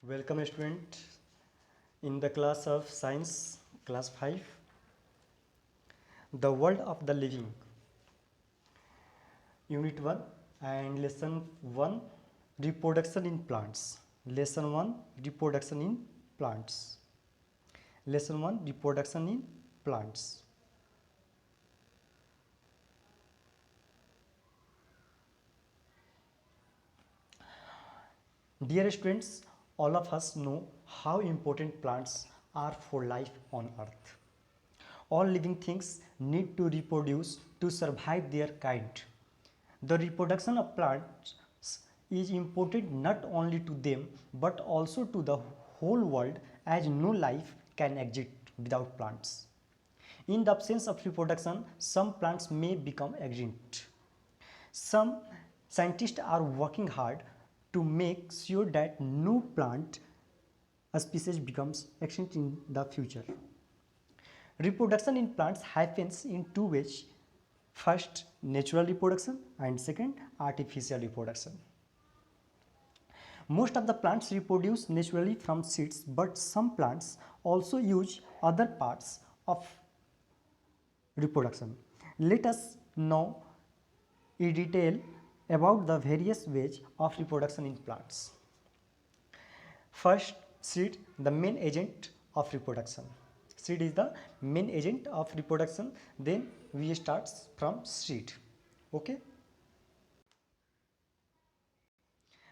Welcome student in the class of science class 5, the world of the living, unit 1 and lesson 1, reproduction in plants. Lesson 1, reproduction in plants. Lesson 1, reproduction in plants. Dear students, all of us know how important plants are for life on earth. All living things need to reproduce to survive their kind. The reproduction of plants is important not only to them but also to the whole world, as no life can exist without plants. In the absence of reproduction, some plants may become extinct. Some scientists are working hard to make sure that no plant species becomes extinct in the future. Reproduction in plants happens in two ways. First, natural reproduction, and second, artificial reproduction. Most of the plants reproduce naturally from seeds, but some plants also use other parts of reproduction. Let us now in detail about the various ways of reproduction in plants. First, seed, the main agent of reproduction. Seed is the main agent of reproduction. Then we start from seed. Okay.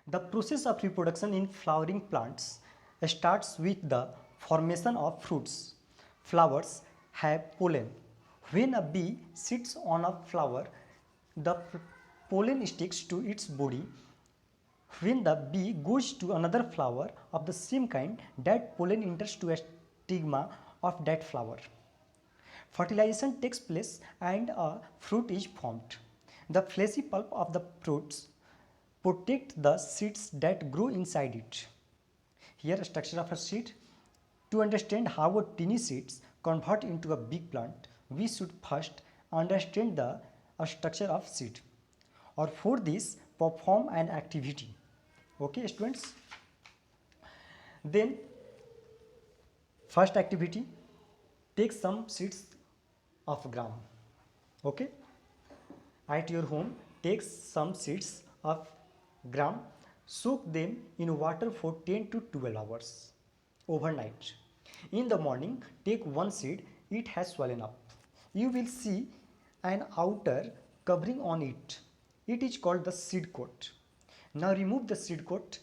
The process of reproduction in flowering plants starts with the formation of fruits. Flowers have pollen. When a bee sits on a flower, the pollen sticks to its body. When the bee goes to another flower of the same kind, that pollen enters to a stigma of that flower. Fertilization takes place and a fruit is formed. The fleshy pulp of the fruits protect the seeds that grow inside it. Here, structure of a seed. To understand how a tiny seeds convert into a big plant, we should first understand the structure of seed. Or for this, perform an activity. Okay, students. Then, first activity, take some seeds of gram. Okay. At your home, take some seeds of gram, soak them in water for 10 to 12 hours overnight. In the morning, take one seed, it has swollen up. You will see an outer covering on it. It is called the seed coat. Now remove the seed coat.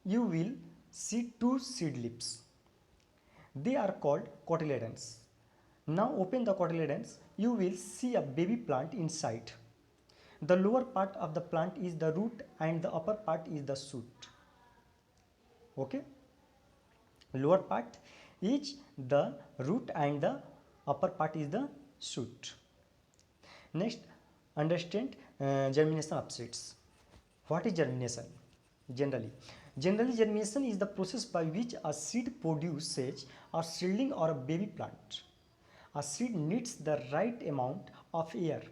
You will see two seed lips. They are called cotyledons. Now open the cotyledons. You will see a baby plant inside. The lower part of the plant is the root and the upper part is the shoot. Okay. Lower part is the root and the upper part is the shoot. Next, understand germination of seeds. What is germination? Generally, germination is the process by which a seed produces a seedling or a baby plant. A seed needs the right amount of air,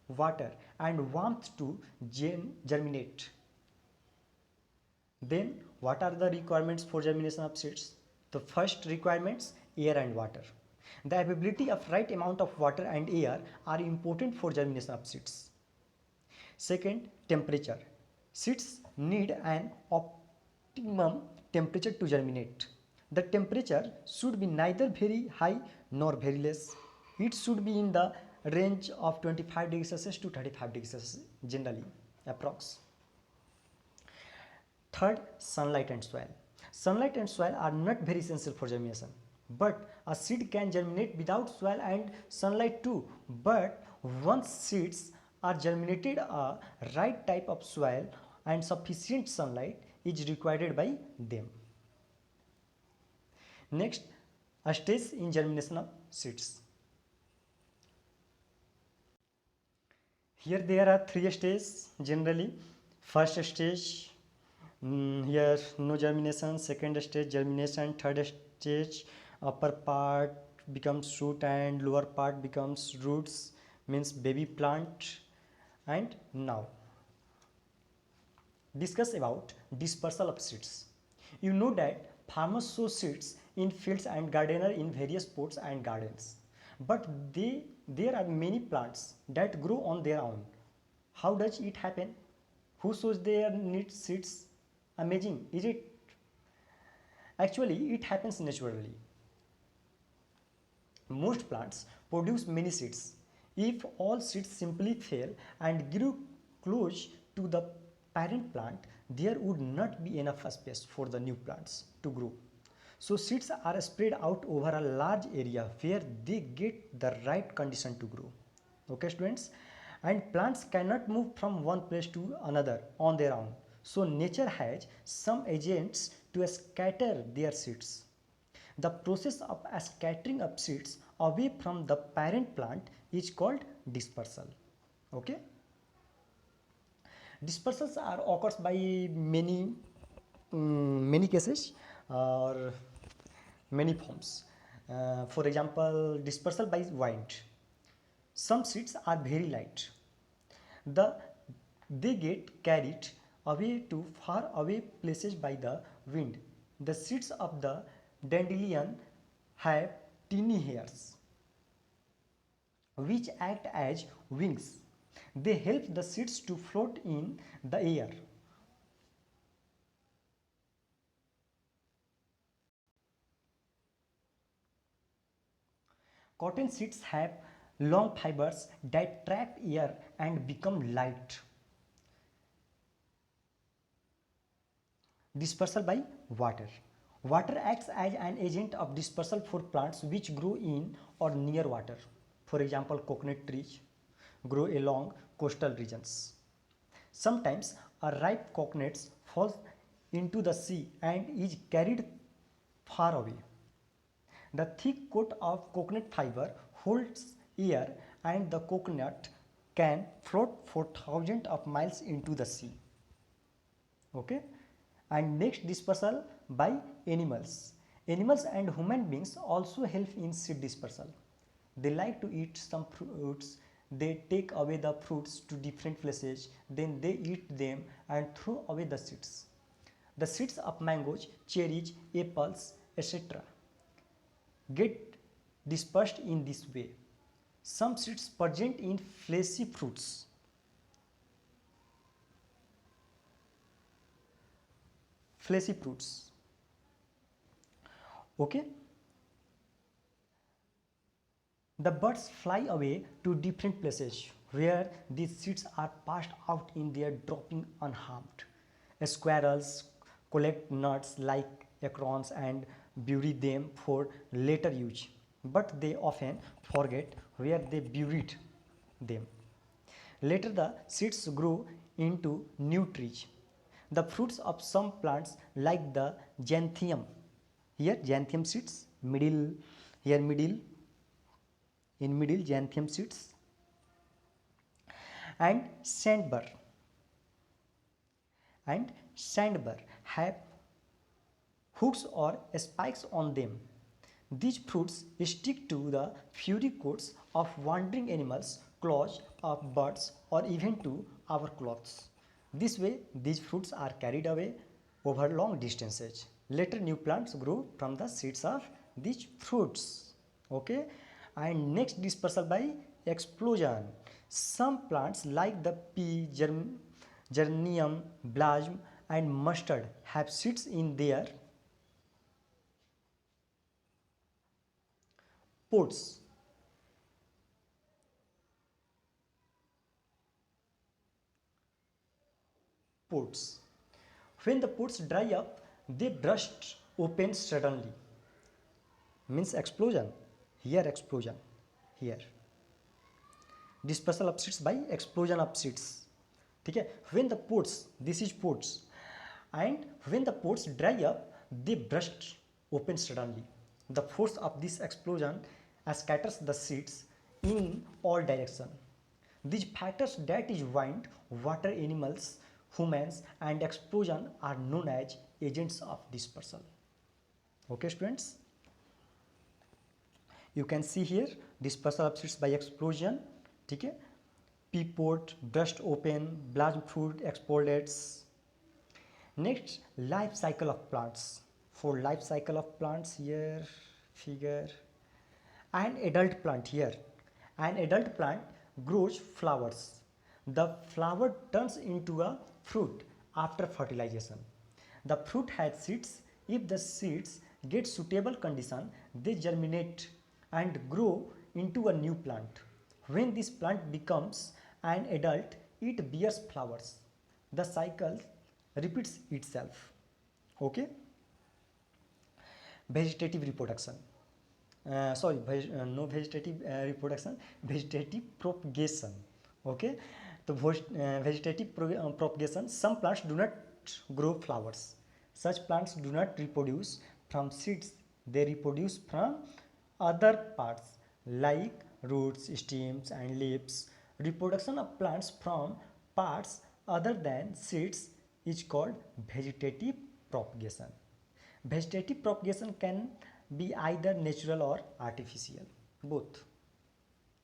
water and warmth to germinate. Then what are the requirements for germination of seeds? The first requirements, air and water. The availability of right amount of water and air are important for germination of seeds. Second, temperature. Seeds need an optimum temperature to germinate. The temperature should be neither very high nor very less. It should be in the range of 25 degrees Celsius to 35 degrees Celsius generally, approx. Third, sunlight and soil. Sunlight and soil are not very essential for germination, but a seed can germinate without soil and sunlight too. But once seeds are germinated, a right type of soil and sufficient sunlight is required by them. Next, a stage in germination of seeds. Here there are three stages generally. First stage, here no germination. Second stage, germination. Third stage, upper part becomes shoot and lower part becomes roots, means baby plant. And now discuss about dispersal of seeds. You know that Farmers sow seeds in fields and gardener in various pots and gardens. But there are many plants that grow on their own. How does it happen? Who sows their need seeds? Amazing, is it? Actually, it happens naturally. Most plants produce many seeds. If all seeds simply fell and grew close to the parent plant, there would not be enough space for the new plants to grow. So seeds are spread out over a large area where they get the right condition to grow. Okay, students? And plants cannot move from one place to another on their own. So nature has some agents to scatter their seeds. The process of scattering of seeds away from the parent plant is called dispersal. Okay? Dispersals are occurs by many cases or many forms. For example, dispersal by wind. Some seeds are very light. They get carried away to far away places by the wind. The seeds of the dandelion have tiny hairs which act as wings. They help the seeds to float in the air. Cotton seeds have long fibers that trap air and become light. Dispersal by water. Water acts as an agent of dispersal for plants which grow in or near water. For example, coconut trees grow along coastal regions. Sometimes a ripe coconut falls into the sea and is carried far away. The thick coat of coconut fiber holds air and the coconut can float for thousands of miles into the sea. Okay? And next, dispersal by animals. Animals and human beings also help in seed dispersal. They like to eat some fruits. They take away the fruits to different places, then they eat them and throw away the seeds. The seeds of mangoes, cherries, apples, etc. get dispersed in this way. Some seeds present in fleshy fruits. Fleshy fruits. Okay? The birds fly away to different places where these seeds are passed out in their dropping unharmed. Squirrels collect nuts like acorns and bury them for later use, but they often forget where they buried them. Later the seeds grow into new trees. The fruits of some plants like the xanthium, here xanthium seeds, in middle xanthium seeds, and sandbar have hooks or spikes on them. These fruits stick to the furry coats of wandering animals, claws of birds, or even to our clothes. This way, these fruits are carried away over long distances. Later, new plants grow from the seeds of these fruits. Okay, and next, dispersal by explosion. Some plants like the pea, geranium, blasm, and mustard have seeds in their pods. Pods. When the pods dry up, they burst open suddenly. Means explosion. Here explosion. Here. Dispersal of seeds by explosion of seeds. Okay? When the pods, this is pods, and when the pods dry up, they burst open suddenly. The force of this explosion scatters the seeds in all directions. These factors, that is wind, water, animals, humans, and explosion, are known as agents of dispersal. Okay, students? You can see here dispersal of seeds by explosion. Okay? Pea pod burst open, blossom fruit explodes. Next, life cycle of plants. for life cycle of plants here figure. An adult plant here, an adult plant grows flowers. The flower turns into a fruit after fertilization. The fruit has seeds. If the seeds get suitable condition, they germinate and grow into a new plant. When this plant becomes an adult, it bears flowers. The cycle repeats itself. Okay. Vegetative reproduction. No vegetative reproduction, vegetative propagation. Okay. So vegetative propagation, some plants do not grow flowers. Such plants do not reproduce from seeds, they reproduce from other parts like roots, stems and leaves. Reproduction of plants from parts other than seeds is called vegetative propagation. Vegetative propagation can be either natural or artificial, both.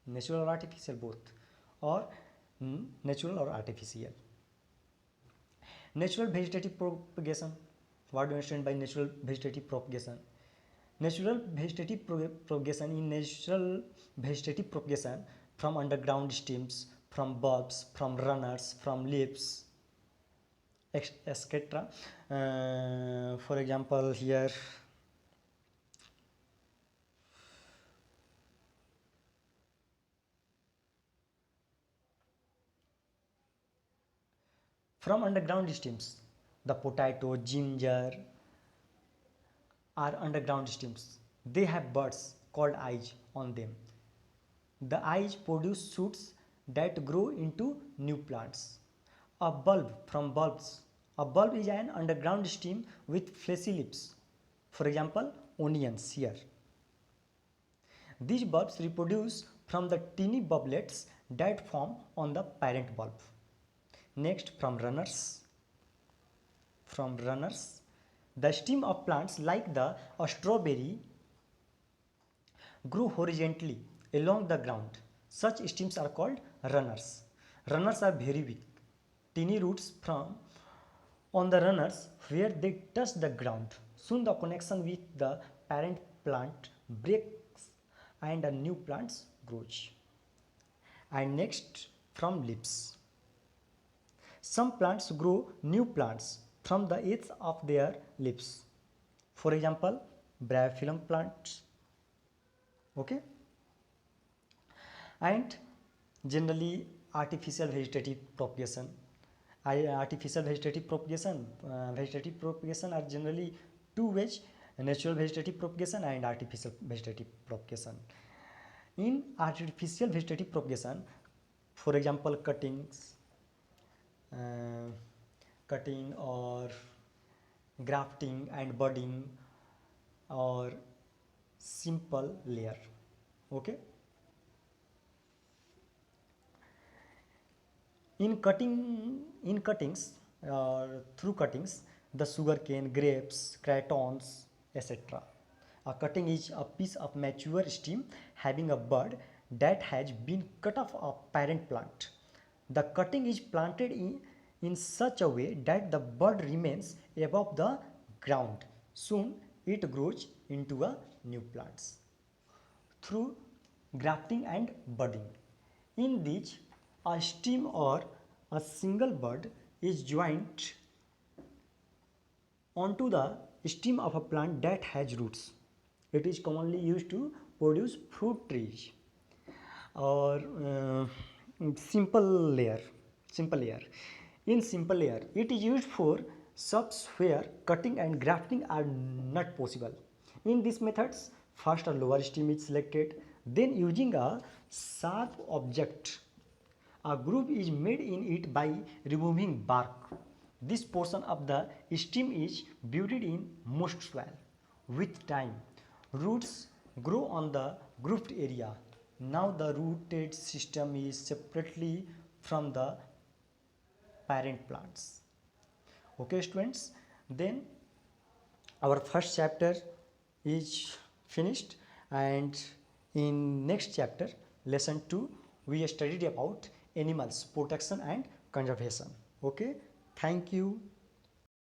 Natural or artificial, both. Or natural or artificial. Natural vegetative propagation. What do you understand by natural vegetative propagation? Natural vegetative propagation. In natural vegetative propagation, from underground stems, from bulbs, from runners, from leaves, etc. For example, here from underground stems, the potato, ginger are underground stems. They have buds called eyes on them. The eyes produce shoots that grow into new plants. A bulb from bulbs. A bulb is an underground stem with fleshy leaves. For example, onions here. These bulbs reproduce from the teeny bulblets that form on the parent bulb. Next, from runners. From runners, the stem of plants like the strawberry grow horizontally along the ground. Such stems are called runners. Runners are very weak. Tiny roots from on the runners where they touch the ground. Soon the connection with the parent plant breaks and a new plant grows. And next, from leaves. Some plants grow new plants from the edge of their leaves. For example, bryophyllum plants. Okay. And generally artificial vegetative propagation. Artificial vegetative propagation. Vegetative propagation are generally two ways: natural vegetative propagation and artificial vegetative propagation. In artificial vegetative propagation, for example, cutting or grafting and budding or simple layer. Okay. In cuttings through cuttings, the sugarcane, grapes, crotons, etc. A cutting is a piece of mature stem having a bud that has been cut off a parent plant. The cutting is planted in such a way that the bud remains above the ground. Soon it grows into a new plant. Through grafting and budding. In these, a stem or a single bud is joined onto the stem of a plant that has roots. It is commonly used to produce fruit trees or simple layer. In simple layer, it is used for shops where cutting and grafting are not possible. In these methods, first a lower stem is selected, then using a sharp object, a groove is made in it by removing bark. This portion of the stem is buried in moist soil. With time, roots grow on the grooved area. Now the rooted system is separately from the parent plants. Okay students, then our first chapter is finished, and in next chapter, lesson 2, we studied about animals protection and conservation. Okay, thank you.